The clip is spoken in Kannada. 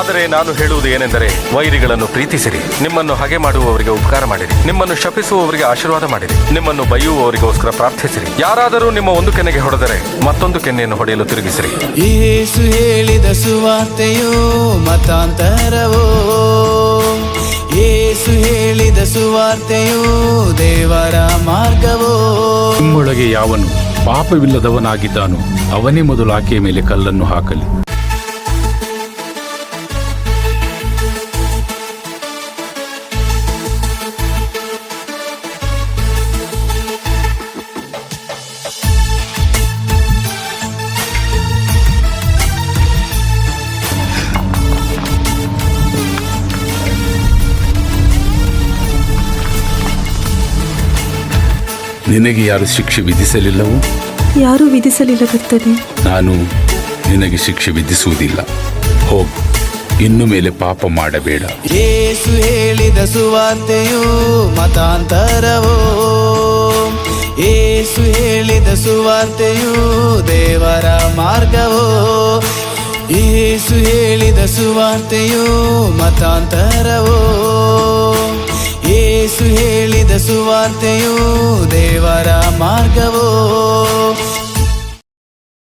ಆದರೆ ನಾನು ಹೇಳುವುದು ಏನೆಂದರೆ, ವೈರಿಗಳನ್ನು ಪ್ರೀತಿಸಿರಿ, ನಿಮ್ಮನ್ನು ಹಾಗೆ ಮಾಡುವವರಿಗೆ ಉಪಕಾರ ಮಾಡಿರಿ, ನಿಮ್ಮನ್ನು ಶಪಿಸುವವರಿಗೆ ಆಶೀರ್ವಾದ ಮಾಡಿರಿ, ನಿಮ್ಮನ್ನು ಬೈಯುವವರಿಗೋಸ್ಕರ ಪ್ರಾರ್ಥಿಸಿರಿ. ಯಾರಾದರೂ ನಿಮ್ಮ ಒಂದು ಕೆನ್ನೆಗೆ ಹೊಡೆದರೆ ಮತ್ತೊಂದು ಕೆನ್ನೆಯನ್ನು ಹೊಡೆಯಲು ತಿರುಗಿಸಿರಿ. ಯೇಸು ಹೇಳಿದ ಸುವಾರ್ತೆಯೋ ಮತಾಂತರವೋ, ಯೇಸು ಹೇಳಿದ ಸುವಾರ್ತೆಯೋ ದೇವರ ಮಾರ್ಗವೋ. ನಿಮ್ಮೊಳಗೆ ಯಾವನು ಪಾಪವಿಲ್ಲದವನಾಗಿದ್ದಾನೋ ಅವನೇ ಮೊದಲು ಆಕೆಯ ಮೇಲೆ ಕಲ್ಲನ್ನು ಹಾಕಲಿ. ನಿನಗೆ ಯಾರು ಶಿಕ್ಷೆ ವಿಧಿಸಲಿಲ್ಲವೋ? ಯಾರೂ ವಿಧಿಸಲಿಲ್ಲ ಕರ್ತನೇ. ನಾನು ನಿನಗೆ ಶಿಕ್ಷೆ ವಿಧಿಸುವುದಿಲ್ಲ. ಹೋಗು, ಇನ್ನು ಮೇಲೆ ಪಾಪ ಮಾಡಬೇಡ. ಯೇಸು ಹೇಳಿದ ಸುವಾರ್ತೆಯೋ ಮತಾಂತರವೋ, ಯೇಸು ಹೇಳಿದ ಸುವಾರ್ತೆಯೋ ದೇವರ ಮಾರ್ಗವೋ. ಯೇಸು ಹೇಳಿದ ಸುವಾರ್ತೆಯೋ ಮತಾಂತರವೋ, ಯೇಸು ಹೇಳಿದ ಸುವಾರ್ತೆಯೋ ದೇವರ ಮಾರ್ಗವೋ.